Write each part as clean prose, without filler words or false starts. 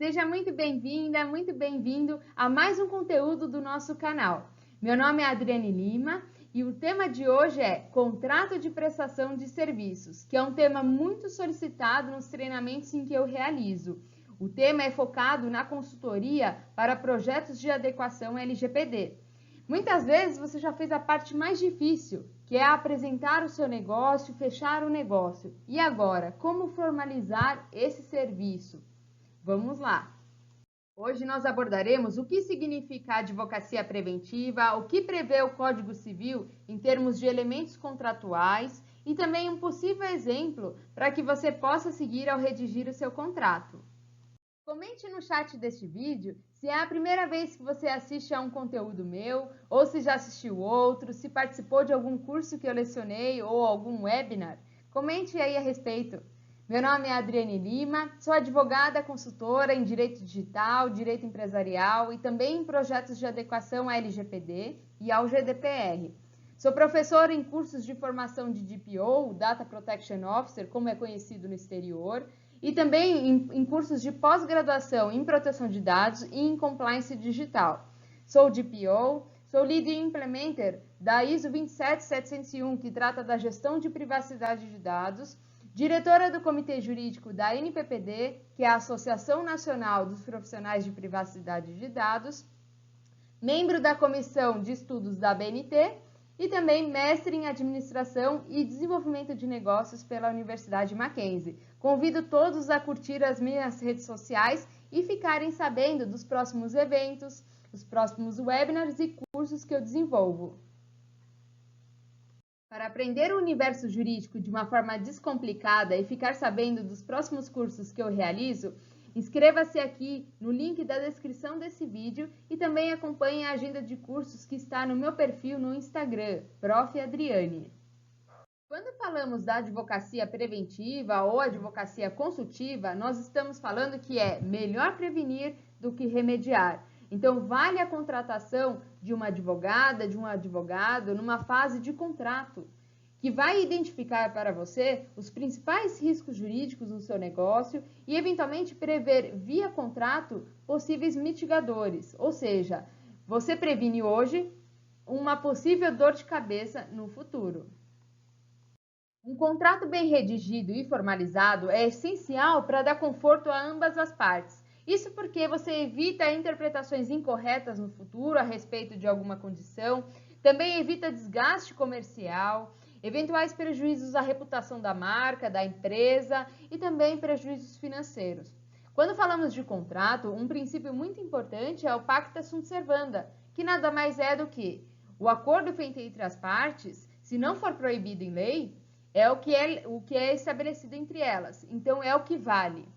Seja muito bem-vinda, muito bem-vindo a mais um conteúdo do nosso canal. Meu nome é Adriane Lima e o tema de hoje é Contrato de Prestação de Serviços, que é um tema muito solicitado nos treinamentos em que eu realizo. O tema é focado na consultoria para projetos de adequação LGPD. Muitas vezes você já fez a parte mais difícil, que é apresentar o seu negócio, fechar o negócio. E agora, como formalizar esse serviço? Vamos lá! Hoje nós abordaremos o que significa advocacia preventiva, o que prevê o Código Civil em termos de elementos contratuais e também um possível exemplo para que você possa seguir ao redigir o seu contrato. Comente no chat deste vídeo se é a primeira vez que você assiste a um conteúdo meu, ou se já assistiu outro, se participou de algum curso que eu lecionei ou algum webinar. Comente aí a respeito. Meu nome é Adriane Lima, sou advogada consultora em Direito Digital, Direito Empresarial e também em projetos de adequação à LGPD e ao GDPR. Sou professora em cursos de formação de DPO, Data Protection Officer, como é conhecido no exterior, e também em cursos de pós-graduação em proteção de dados e em compliance digital. Sou DPO, sou Lead Implementer da ISO 27701, que trata da gestão de privacidade de dados, diretora do Comitê Jurídico da NPPD, que é a Associação Nacional dos Profissionais de Privacidade de Dados, membro da Comissão de Estudos da ABNT e também mestre em Administração e Desenvolvimento de Negócios pela Universidade Mackenzie. Convido todos a curtir as minhas redes sociais e ficarem sabendo dos próximos eventos, os próximos webinars e cursos que eu desenvolvo. Para aprender o universo jurídico de uma forma descomplicada e ficar sabendo dos próximos cursos que eu realizo, inscreva-se aqui no link da descrição desse vídeo e também acompanhe a agenda de cursos que está no meu perfil no Instagram, Prof. Adriane. Quando falamos da advocacia preventiva ou advocacia consultiva, nós estamos falando que é melhor prevenir do que remediar. Então, vale a contratação de uma advogada, de um advogado, numa fase de contrato, que vai identificar para você os principais riscos jurídicos no seu negócio e, eventualmente, prever via contrato possíveis mitigadores. Ou seja, você previne hoje uma possível dor de cabeça no futuro. Um contrato bem redigido e formalizado é essencial para dar conforto a ambas as partes. Isso porque você evita interpretações incorretas no futuro a respeito de alguma condição, também evita desgaste comercial, eventuais prejuízos à reputação da marca, da empresa e também prejuízos financeiros. Quando falamos de contrato, um princípio muito importante é o pacta sunt servanda, que nada mais é do que o acordo feito entre as partes, se não for proibido em lei, é o que é estabelecido entre elas, então é o que vale.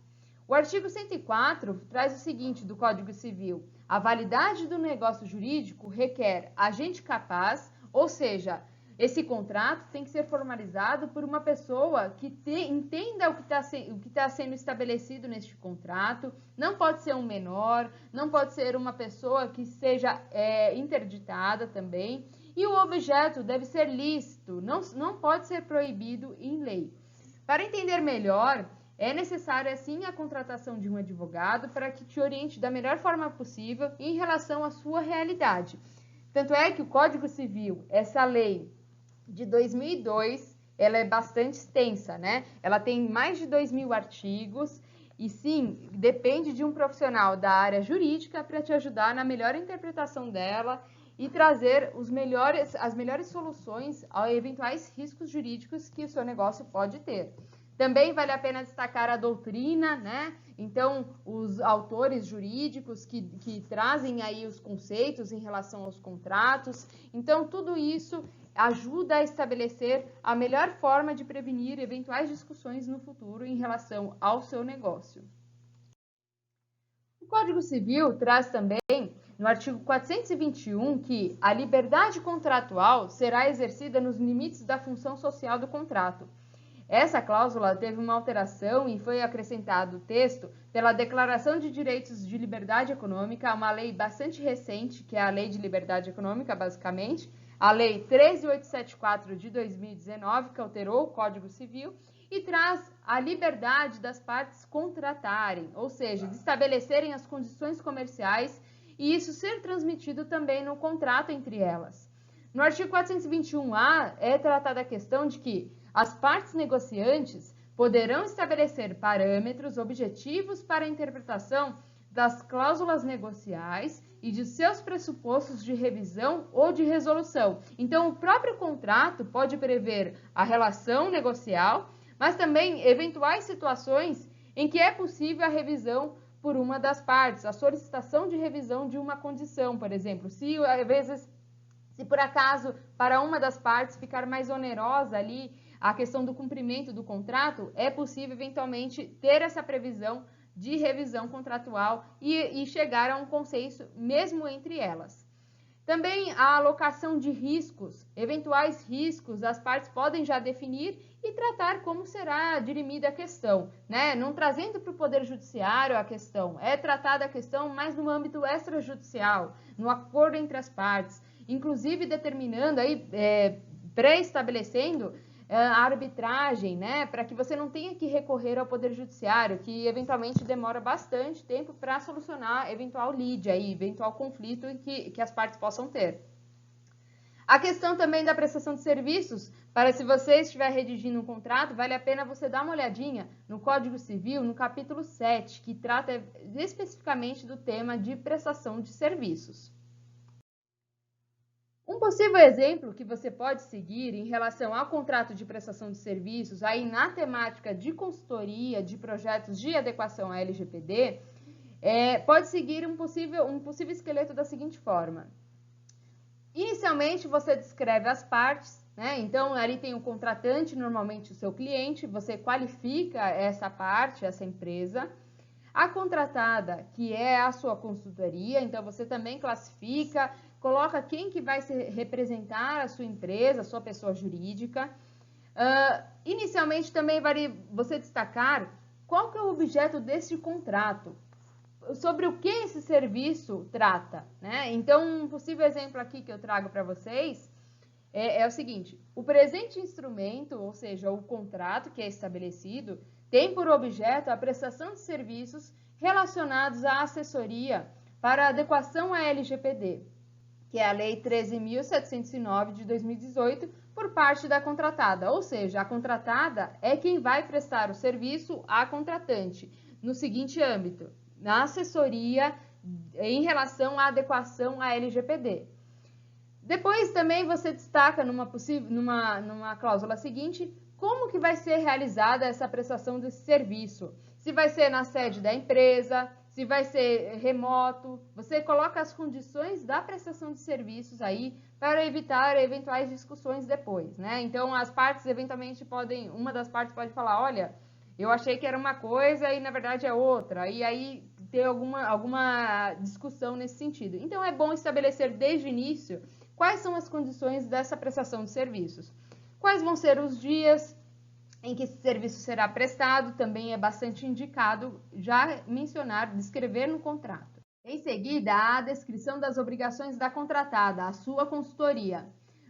O artigo 104 traz o seguinte do Código Civil: a validade do negócio jurídico requer agente capaz, ou seja, esse contrato tem que ser formalizado por uma pessoa que entenda o que está sendo estabelecido neste contrato, não pode ser um menor, não pode ser uma pessoa que seja interditada também, e o objeto deve ser lícito, não pode ser proibido em lei. Para entender melhor, é necessária, assim, a contratação de um advogado para que te oriente da melhor forma possível em relação à sua realidade. Tanto é que o Código Civil, essa lei de 2002, ela é bastante extensa, né? Ela tem mais de 2.000 artigos e, sim, depende de um profissional da área jurídica para te ajudar na melhor interpretação dela e trazer as melhores soluções a eventuais riscos jurídicos que o seu negócio pode ter. Também vale a pena destacar a doutrina, né? Então, os autores jurídicos que trazem aí os conceitos em relação aos contratos. Então, tudo isso ajuda a estabelecer a melhor forma de prevenir eventuais discussões no futuro em relação ao seu negócio. O Código Civil traz também, no artigo 421, que a liberdade contratual será exercida nos limites da função social do contrato. Essa cláusula teve uma alteração e foi acrescentado o texto pela Declaração de Direitos de Liberdade Econômica, uma lei bastante recente, que é a Lei de Liberdade Econômica, basicamente, a Lei 13.874 de 2019, que alterou o Código Civil, e traz a liberdade das partes contratarem, ou seja, de estabelecerem as condições comerciais e isso ser transmitido também no contrato entre elas. No artigo 421-A é tratada a questão de que as partes negociantes poderão estabelecer parâmetros objetivos para a interpretação das cláusulas negociais e de seus pressupostos de revisão ou de resolução. Então, o próprio contrato pode prever a relação negocial, mas também eventuais situações em que é possível a revisão por uma das partes, a solicitação de revisão de uma condição, por exemplo. Se por acaso para uma das partes ficar mais onerosa ali a questão do cumprimento do contrato, é possível eventualmente ter essa previsão de revisão contratual e chegar a um consenso mesmo entre elas. Também a alocação de riscos, eventuais riscos, as partes podem já definir e tratar como será dirimida a questão, né? Não trazendo para o Poder Judiciário a questão, é tratada a questão mais no âmbito extrajudicial, no acordo entre as partes, inclusive determinando aí, pré-estabelecendo a arbitragem, né, para que você não tenha que recorrer ao Poder Judiciário, que eventualmente demora bastante tempo para solucionar eventual lide, aí, eventual conflito que as partes possam ter. A questão também da prestação de serviços, para se você estiver redigindo um contrato, vale a pena você dar uma olhadinha no Código Civil, no capítulo 7, que trata especificamente do tema de prestação de serviços. Um possível exemplo que você pode seguir em relação ao contrato de prestação de serviços, aí na temática de consultoria de projetos de adequação à LGPD, pode seguir um possível esqueleto da seguinte forma. Inicialmente, você descreve as partes, né? Então, ali tem o contratante, normalmente o seu cliente, você qualifica essa parte, essa empresa. A contratada, que é a sua consultoria, então você também classifica, coloca quem que vai representar a sua empresa, a sua pessoa jurídica. Inicialmente também vale você destacar qual que é o objeto desse contrato, sobre o que esse serviço trata, né? Então, um possível exemplo aqui que eu trago para vocês é o seguinte: o presente instrumento, ou seja, o contrato que é estabelecido, tem por objeto a prestação de serviços relacionados à assessoria para adequação à LGPD, que é a Lei 13.709 de 2018, por parte da contratada. Ou seja, a contratada é quem vai prestar o serviço à contratante, no seguinte âmbito: na assessoria em relação à adequação à LGPD. Depois também você destaca numa cláusula seguinte como que vai ser realizada essa prestação desse serviço. Se vai ser na sede da empresa, se vai ser remoto, você coloca as condições da prestação de serviços aí para evitar eventuais discussões depois, né? Então, as partes eventualmente uma das partes pode falar, olha, eu achei que era uma coisa e na verdade é outra, e aí ter alguma discussão nesse sentido. Então, é bom estabelecer desde o início quais são as condições dessa prestação de serviços. Quais vão ser os dias em que esse serviço será prestado, também é bastante indicado já descrever no contrato. Em seguida, há a descrição das obrigações da contratada, a sua consultoria.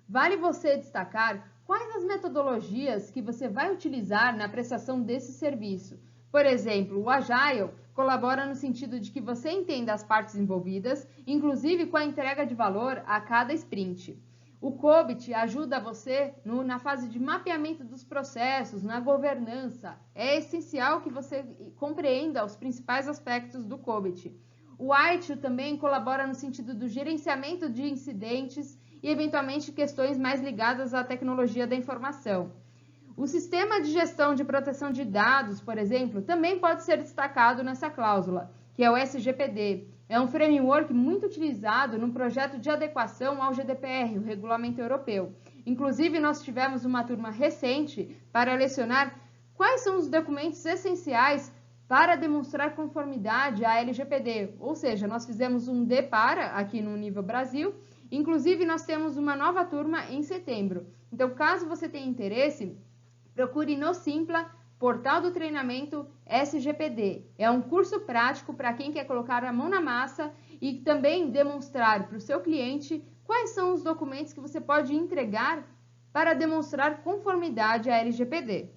Vale você destacar quais as metodologias que você vai utilizar na prestação desse serviço. Por exemplo, o Agile colabora no sentido de que você entenda as partes envolvidas, inclusive com a entrega de valor a cada sprint. O COBIT ajuda você na fase de mapeamento dos processos, na governança. É essencial que você compreenda os principais aspectos do COBIT. O ITIL também colabora no sentido do gerenciamento de incidentes e, eventualmente, questões mais ligadas à tecnologia da informação. O sistema de gestão de proteção de dados, por exemplo, também pode ser destacado nessa cláusula, que é o SGPD. É um framework muito utilizado no projeto de adequação ao GDPR, o Regulamento Europeu. Inclusive, nós tivemos uma turma recente para lecionar quais são os documentos essenciais para demonstrar conformidade à LGPD. Ou seja, nós fizemos um DPARA aqui no nível Brasil. Inclusive, nós temos uma nova turma em setembro. Então, caso você tenha interesse, procure no Simpla, Portal do Treinamento SGPD. É um curso prático para quem quer colocar a mão na massa e também demonstrar para o seu cliente quais são os documentos que você pode entregar para demonstrar conformidade à LGPD.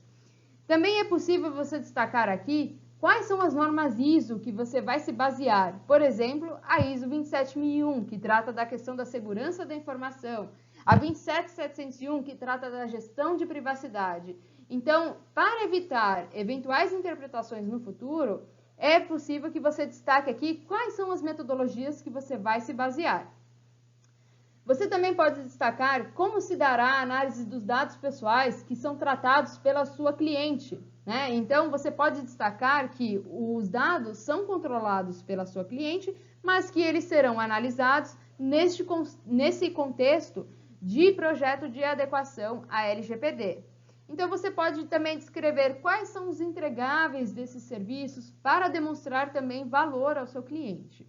Também é possível você destacar aqui quais são as normas ISO que você vai se basear. Por exemplo, a ISO 27001, que trata da questão da segurança da informação, a 27701, que trata da gestão de privacidade. Então, para evitar eventuais interpretações no futuro, é possível que você destaque aqui quais são as metodologias que você vai se basear. Você também pode destacar como se dará a análise dos dados pessoais que são tratados pela sua cliente, né? Então, você pode destacar que os dados são controlados pela sua cliente, mas que eles serão analisados nesse contexto de projeto de adequação à LGPD. Então, você pode também descrever quais são os entregáveis desses serviços para demonstrar também valor ao seu cliente.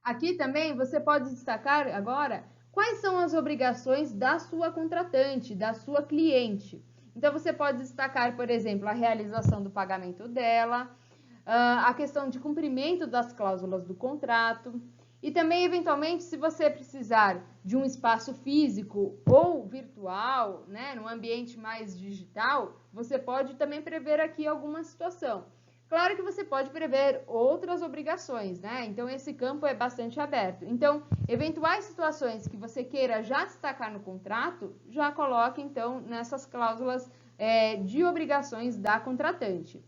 Aqui também você pode destacar agora quais são as obrigações da sua contratante, da sua cliente. Então, você pode destacar, por exemplo, a realização do pagamento dela, a questão de cumprimento das cláusulas do contrato e também, eventualmente, se você precisar de um espaço físico ou virtual, né, num ambiente mais digital, você pode também prever aqui alguma situação. Claro que você pode prever outras obrigações, né? Então, esse campo é bastante aberto. Então, eventuais situações que você queira já destacar no contrato, já coloque, então, nessas cláusulas de obrigações da contratante.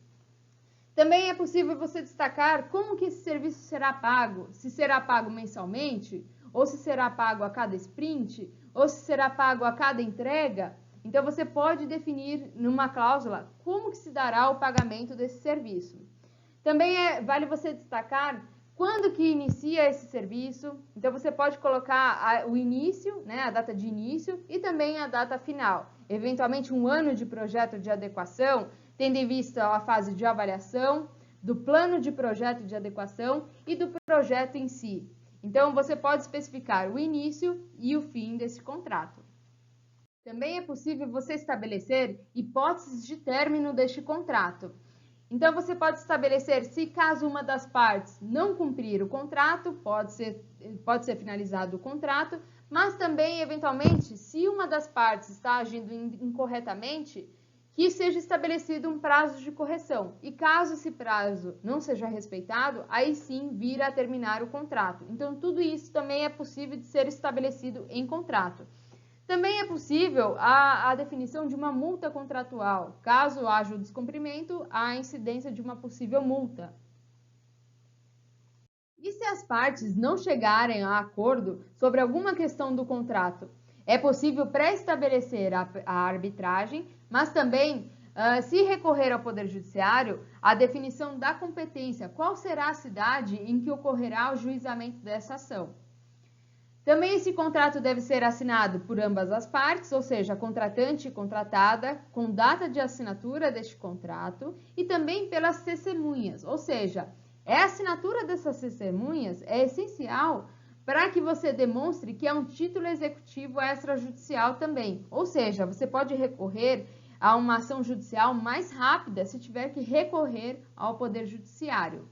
Também é possível você destacar como que esse serviço será pago, se será pago mensalmente, ou se será pago a cada sprint, ou se será pago a cada entrega. Então, você pode definir numa cláusula como que se dará o pagamento desse serviço. Também vale você destacar quando que inicia esse serviço. Então, você pode colocar o início, né, a data de início e também a data final. Eventualmente, um ano de projeto de adequação, tendo em vista a fase de avaliação, do plano de projeto de adequação e do projeto em si. Então, você pode especificar o início e o fim desse contrato. Também é possível você estabelecer hipóteses de término deste contrato. Então, você pode estabelecer se caso uma das partes não cumprir o contrato, pode ser finalizado o contrato, mas também, eventualmente, se uma das partes está agindo incorretamente, que seja estabelecido um prazo de correção. E caso esse prazo não seja respeitado, aí sim vira a terminar o contrato. Então, tudo isso também é possível de ser estabelecido em contrato. Também é possível a definição de uma multa contratual. Caso haja o descumprimento, há a incidência de uma possível multa. E se as partes não chegarem a acordo sobre alguma questão do contrato? É possível pré-estabelecer a arbitragem, mas também, se recorrer ao Poder Judiciário, a definição da competência. Qual será a cidade em que ocorrerá o juizamento dessa ação? Também esse contrato deve ser assinado por ambas as partes, ou seja, contratante e contratada, com data de assinatura deste contrato e também pelas testemunhas, ou seja, a assinatura dessas testemunhas é essencial para que você demonstre que é um título executivo extrajudicial também, ou seja, você pode recorrer a uma ação judicial mais rápida se tiver que recorrer ao Poder Judiciário.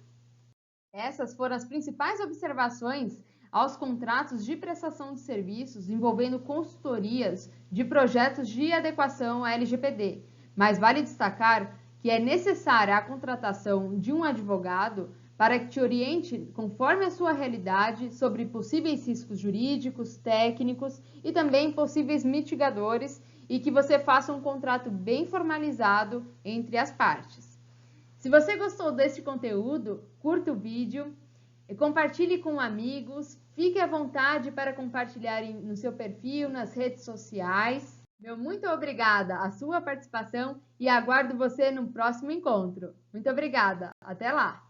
Essas foram as principais observações aos contratos de prestação de serviços envolvendo consultorias de projetos de adequação à LGPD. Mas vale destacar que é necessária a contratação de um advogado para que te oriente conforme a sua realidade sobre possíveis riscos jurídicos, técnicos e também possíveis mitigadores e que você faça um contrato bem formalizado entre as partes. Se você gostou deste conteúdo, curta o vídeo, compartilhe com amigos, fique à vontade para compartilhar no seu perfil, nas redes sociais. Meu muito obrigada à sua participação e aguardo você no próximo encontro. Muito obrigada, até lá!